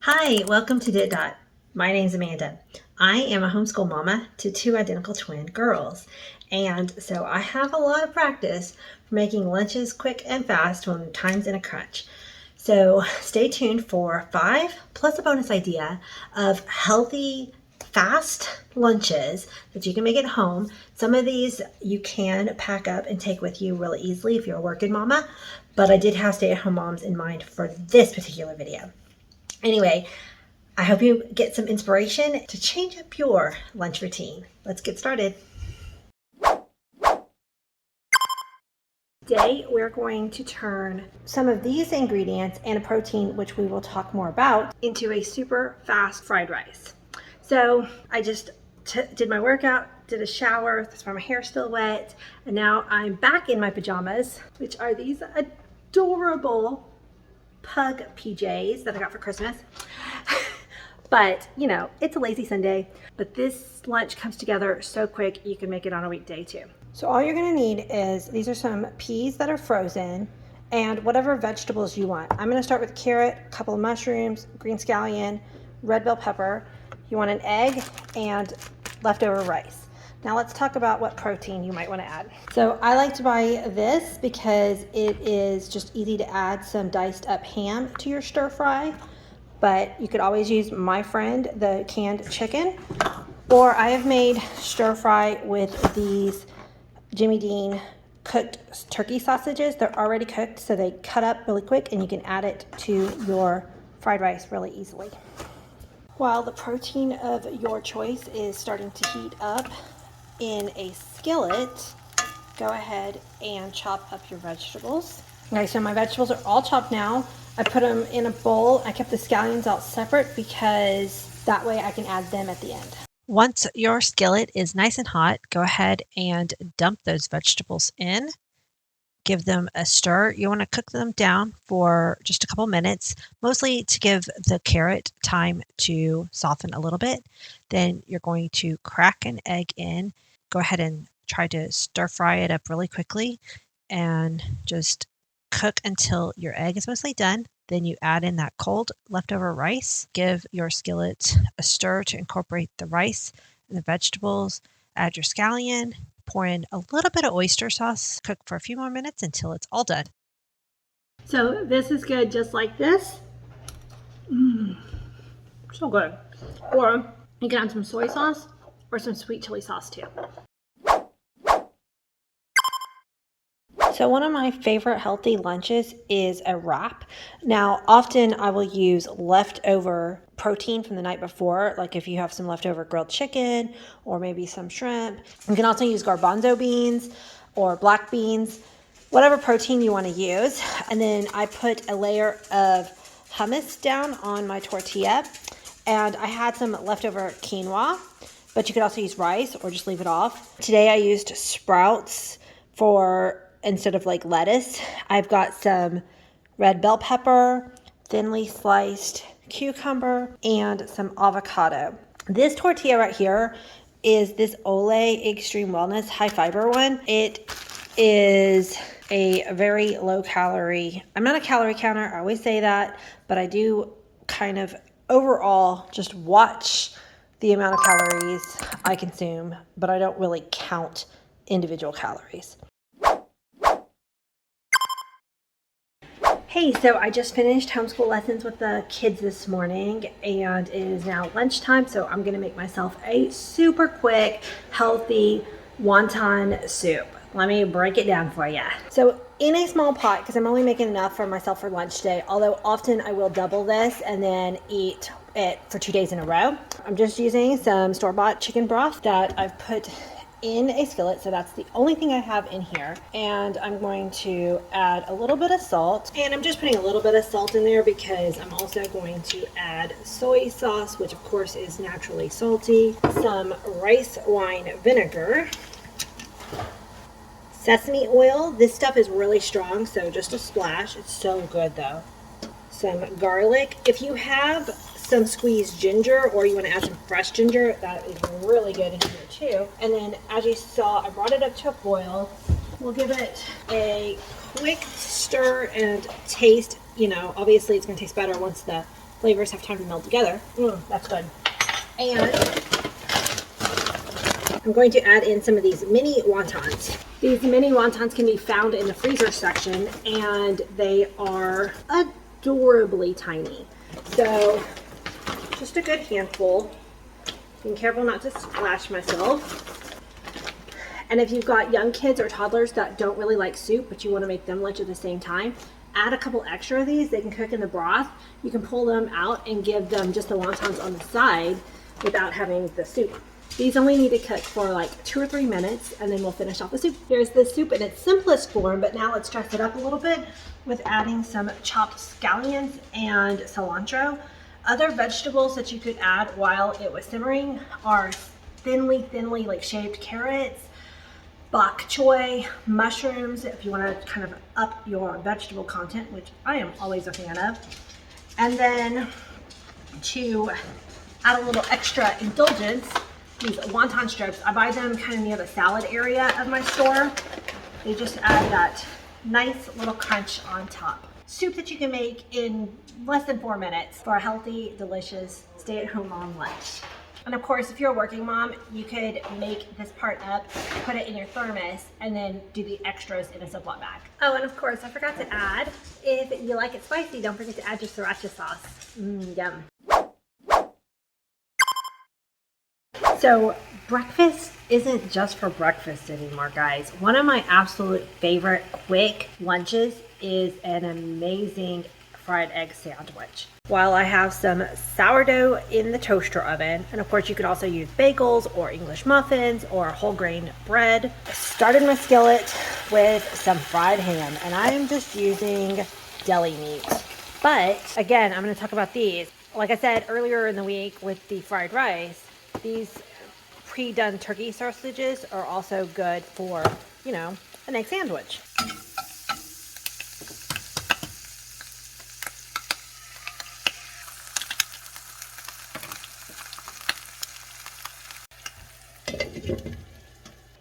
Hi, welcome to DittDott. My name's Amanda. I am a homeschool mama to two identical twin girls, and so I have a lot of practice for making lunches quick and fast when time's in a crunch. So stay tuned for 5 plus a bonus idea of healthy, fast lunches that you can make at home. Some of these you can pack up and take with you really easily if you're a working mama, but I did have stay-at-home moms in mind for this particular video. Anyway, I hope you get some inspiration to change up your lunch routine. Let's get started. Today, we're going to turn some of these ingredients and a protein, which we will talk more about, into a super fast fried rice. So I just did my workout, did a shower, that's why my hair's still wet, and now I'm back in my pajamas, which are these adorable pug PJs that I got for Christmas. But, you know, it's a lazy Sunday, but this lunch comes together so quick you can make it on a weekday too. So all you're gonna need is, these are some peas that are frozen and whatever vegetables you want. I'm gonna start with carrot, a couple of mushrooms, green scallion, red bell pepper. You want an egg and leftover rice. Now let's talk about what protein you might want to add. So I like to buy this because it is just easy to add some diced up ham to your stir fry, but you could always use my friend, the canned chicken, or I have made stir fry with these Jimmy Dean cooked turkey sausages. They're already cooked, so they cut up really quick and you can add it to your fried rice really easily. While the protein of your choice is starting to heat up in a skillet, go ahead and chop up your vegetables. Okay, so my vegetables are all chopped now. I put them in a bowl. I kept the scallions out separate because that way I can add them at the end. Once your skillet is nice and hot, go ahead and dump those vegetables in. Give them a stir. You want to cook them down for just a couple minutes, mostly to give the carrot time to soften a little bit. Then you're going to crack an egg in. Go ahead and try to stir fry it up really quickly and just cook until your egg is mostly done. Then you add in that cold leftover rice. Give your skillet a stir to incorporate the rice and the vegetables. Add your scallion. Pour in a little bit of oyster sauce. Cook for a few more minutes until it's all done. So this is good just like this. So good. Or you can add some soy sauce or some sweet chili sauce too. So one of my favorite healthy lunches is a wrap. Now, often I will use leftover protein from the night before, like if you have some leftover grilled chicken or maybe some shrimp. You can also use garbanzo beans or black beans, whatever protein you want to use. And then I put a layer of hummus down on my tortilla, and I had some leftover quinoa, but you could also use rice or just leave it off. Today I used sprouts instead of like lettuce. I've got some red bell pepper, thinly sliced cucumber, and some avocado. This tortilla right here is this Olay Extreme Wellness high fiber one. It is a very low calorie. I'm not a calorie counter, I always say that, but I do kind of overall just watch the amount of calories I consume, but I don't really count individual calories. Hey, so I just finished homeschool lessons with the kids this morning, and it is now lunchtime, so I'm gonna make myself a super quick, healthy wonton soup. Let me break it down for you. So in a small pot, because I'm only making enough for myself for lunch today, although often I will double this and then eat it for 2 days in a row. I'm just using some store-bought chicken broth that I've put in a skillet, so that's the only thing I have in here. And I'm going to add a little bit of salt, and I'm just putting a little bit of salt in there because I'm also going to add soy sauce, which of course is naturally salty, some rice wine vinegar, sesame oil. This stuff is really strong, so just a splash. It's so good though. Some garlic. If you have some squeezed ginger, or you want to add some fresh ginger, that is really good in here too. And then, as you saw, I brought it up to a boil. We'll give it a quick stir and taste. You know, obviously it's going to taste better once the flavors have time to meld together. That's good. And I'm going to add in some of these mini wontons. These mini wontons can be found in the freezer section, and they are adorably tiny. So just a good handful. Being careful not to splash myself. And if you've got young kids or toddlers that don't really like soup, but you want to make them lunch at the same time, add a couple extra of these. They can cook in the broth. You can pull them out and give them just the wontons on the side without having the soup. These only need to cook for like 2 or 3 minutes, and then we'll finish off the soup. Here's the soup in its simplest form, but now let's dress it up a little bit with adding some chopped scallions and cilantro. Other vegetables that you could add while it was simmering are thinly like shaved carrots, bok choy, mushrooms, if you want to kind of up your vegetable content, which I am always a fan of. And then to add a little extra indulgence, these wonton strips, I buy them kind of near the salad area of my store. They just add that nice little crunch on top. Soup that you can make in less than 4 minutes for a healthy, delicious, stay-at-home mom lunch. And of course, if you're a working mom, you could make this part up, put it in your thermos, and then do the extras in a Ziploc bag. Oh, and of course, I forgot to add, if you like it spicy, don't forget to add your sriracha sauce. Yum. So breakfast isn't just for breakfast anymore, guys. One of my absolute favorite quick lunches is an amazing fried egg sandwich. While I have some sourdough in the toaster oven, and of course you could also use bagels or English muffins or whole grain bread. I started my skillet with some fried ham, and I am just using deli meat. But again, I'm going to talk about these. Like I said earlier in the week with the fried rice, these pre-done turkey sausages are also good for, you know, an egg sandwich.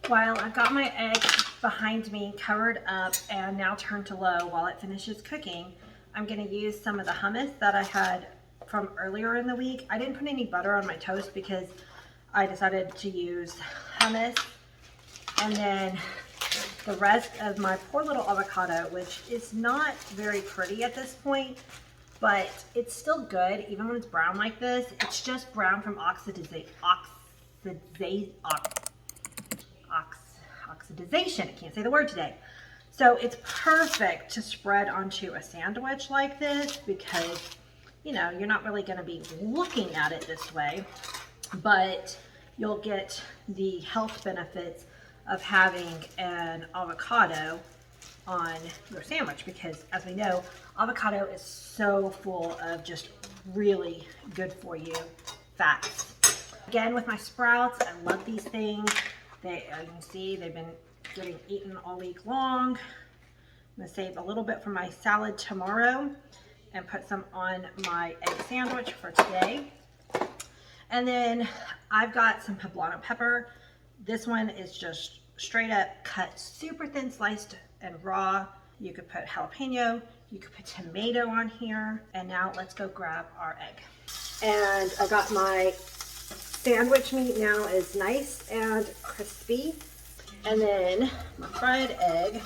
While I've got my egg behind me covered up and now turned to low while it finishes cooking, I'm going to use some of the hummus that I had from earlier in the week. I didn't put any butter on my toast because I decided to use hummus, and then the rest of my poor little avocado, which is not very pretty at this point, but it's still good even when it's brown like this. It's just brown from oxidization. I can't say the word today. So it's perfect to spread onto a sandwich like this because, you know, you're not really going to be looking at it this way, but you'll get the health benefits of having an avocado on your sandwich because, as we know, avocado is so full of just really good for you fats. Again, with my sprouts, I love these things. They, you can see, they've been getting eaten all week long. I'm going to save a little bit for my salad tomorrow and put some on my egg sandwich for today. And then I've got some poblano pepper. This one is just straight up cut, super thin sliced and raw. You could put jalapeno, you could put tomato on here. And now let's go grab our egg. And I've got my sandwich meat now is nice and crispy. And then my fried egg.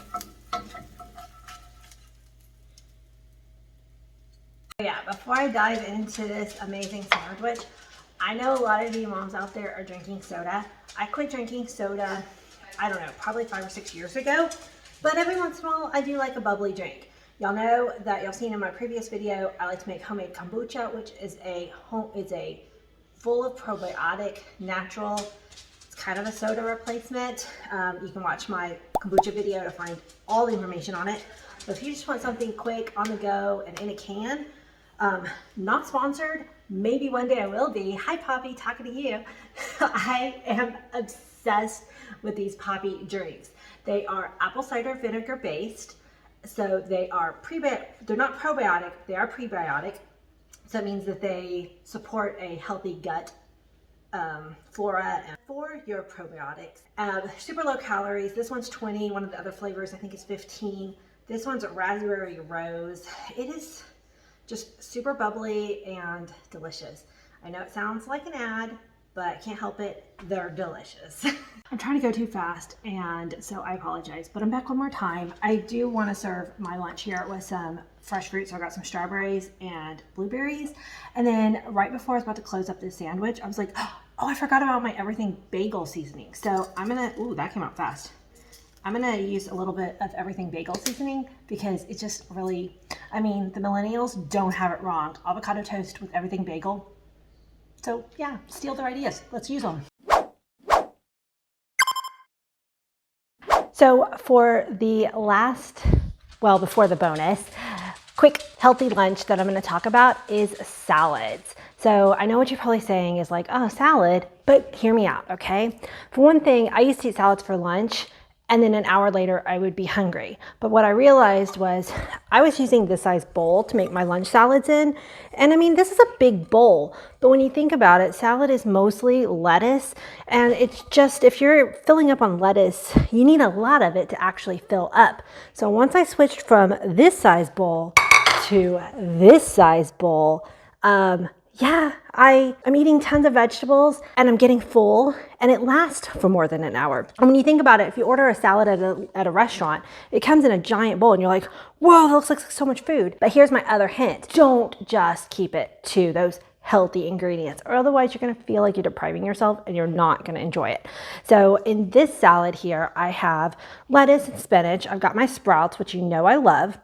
Yeah, before I dive into this amazing sandwich, I know a lot of you moms out there are drinking soda. I quit drinking soda, I don't know, probably 5 or 6 years ago. But every once in a while, I do like a bubbly drink. Y'all know that y'all seen in my previous video, I like to make homemade kombucha, which is a full of probiotic, natural. It's kind of a soda replacement. You can watch my kombucha video to find all the information on it. But if you just want something quick, on the go, and in a can, not sponsored, maybe one day I will be. Hi Poppy, talking to you. I am obsessed with these Poppy drinks. They are apple cider vinegar based. So they are they're not probiotic, they are prebiotic. So that means that they support a healthy gut flora and for your probiotics. Super low calories. This one's 20. One of the other flavors I think is 15. This one's a raspberry rose. It is Just super bubbly and delicious. I know it sounds like an ad, but I can't help it. They're delicious. I'm trying to go too fast, and so I apologize, but I'm back one more time. I do want to serve my lunch here with some fresh fruit. So I got some strawberries and blueberries. And then right before I was about to close up this sandwich, I was like, oh, I forgot about my everything bagel seasoning. So I'm gonna, ooh, that came out fast. I'm gonna use a little bit of everything bagel seasoning because it just really, I mean, the millennials don't have it wrong. Avocado toast with everything bagel. So yeah, steal their ideas. Let's use them. So for the last, well, before the bonus, quick healthy lunch that I'm gonna talk about is salads. So I know what you're probably saying is like, oh, salad, but hear me out, okay? For one thing, I used to eat salads for lunch, and then an hour later I would be hungry. But what I realized was I was using this size bowl to make my lunch salads in. And I mean, this is a big bowl, but when you think about it, salad is mostly lettuce. And it's just, if you're filling up on lettuce, you need a lot of it to actually fill up. So once I switched from this size bowl to this size bowl, yeah, I'm eating tons of vegetables and I'm getting full, and it lasts for more than an hour. And when you think about it, if you order a salad at a restaurant, it comes in a giant bowl and you're like, whoa, that looks like so much food. But here's my other hint. Don't just keep it to those healthy ingredients, or otherwise you're gonna feel like you're depriving yourself and you're not gonna enjoy it. So in this salad here, I have lettuce and spinach. I've got my sprouts, which you know I love.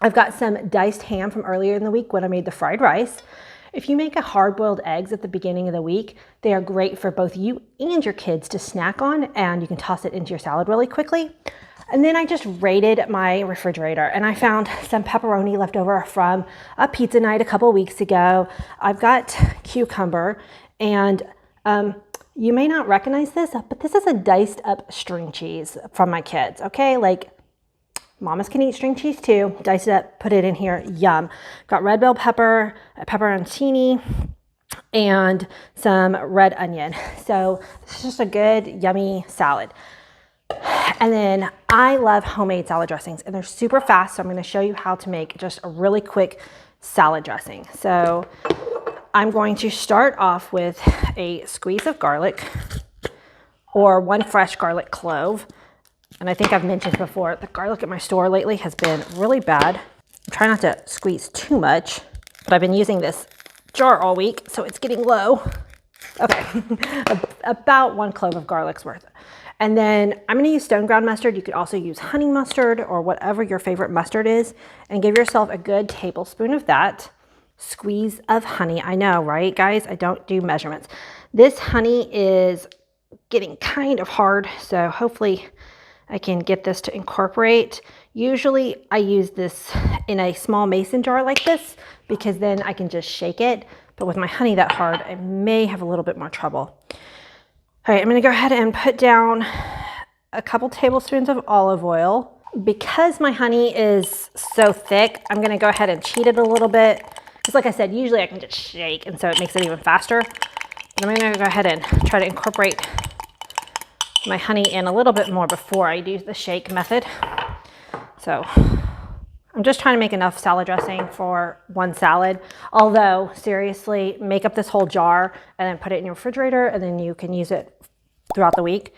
I've got some diced ham from earlier in the week when I made the fried rice. If you make a hard-boiled eggs at the beginning of the week, they are great for both you and your kids to snack on, and you can toss it into your salad really quickly. And then I just raided my refrigerator and I found some pepperoni left over from a pizza night a couple weeks ago. I've got cucumber, and you may not recognize this, but this is a diced up string cheese from my kids, okay? Like, mamas can eat string cheese too. Dice it up, put it in here, yum. Got red bell pepper, pepperoncini, and some red onion. So this is just a good, yummy salad. And then I love homemade salad dressings, and they're super fast. So I'm gonna show you how to make just a really quick salad dressing. So I'm going to start off with a squeeze of garlic or one fresh garlic clove. And I think I've mentioned before, the garlic at my store lately has been really bad. I'm trying not to squeeze too much, but I've been using this jar all week, so it's getting low. Okay, about 1 clove of garlic's worth. And then I'm gonna use stone ground mustard. You could also use honey mustard or whatever your favorite mustard is, and give yourself a good tablespoon of that. Squeeze of honey. I know, right, guys? I don't do measurements. This honey is getting kind of hard, so hopefully I can get this to incorporate. Usually I use this in a small mason jar like this because then I can just shake it. But with my honey that hard, I may have a little bit more trouble. All right, I'm gonna go ahead and put down a couple tablespoons of olive oil. Because my honey is so thick, I'm gonna go ahead and cheat it a little bit. Because like I said, usually I can just shake, and so it makes it even faster. But I'm gonna go ahead and try to incorporate my honey in a little bit more before I do the shake method. So I'm just trying to make enough salad dressing for one salad. Although, seriously, make up this whole jar and then put it in your refrigerator, and then you can use it throughout the week.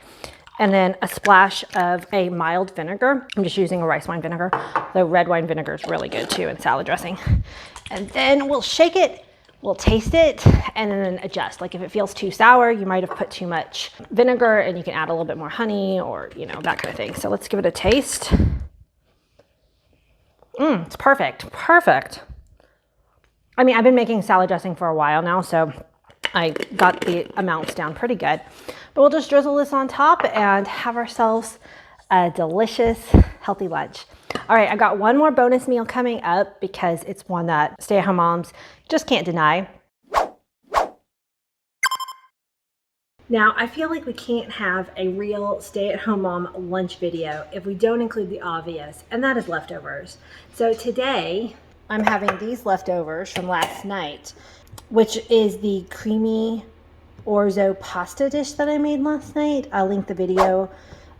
And then a splash of a mild vinegar. I'm just using a rice wine vinegar, though red wine vinegar is really good too in salad dressing. And then we'll shake it. We'll taste it and then adjust. Like if it feels too sour, you might have put too much vinegar, and you can add a little bit more honey or, you know, that kind of thing. So let's give it a taste. It's perfect, perfect. I mean, I've been making salad dressing for a while now, so I got the amounts down pretty good. But we'll just drizzle this on top and have ourselves a delicious, healthy lunch. All right, I've got one more bonus meal coming up because it's one that stay-at-home moms just can't deny. Now, I feel like we can't have a real stay-at-home mom lunch video if we don't include the obvious, and that is leftovers. So today, I'm having these leftovers from last night, which is the creamy orzo pasta dish that I made last night. I'll link the video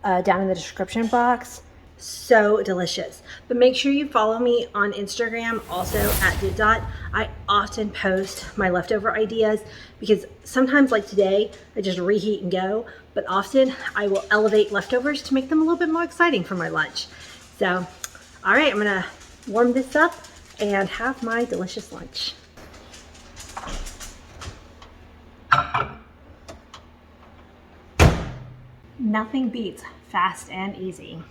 down in the description box. so delicious. But make sure you follow me on Instagram, also at DittDott. I often post my leftover ideas because sometimes, like today, I just reheat and go, but often I will elevate leftovers to make them a little bit more exciting for my lunch. So, all right, I'm gonna warm this up and have my delicious lunch. Nothing beats fast and easy.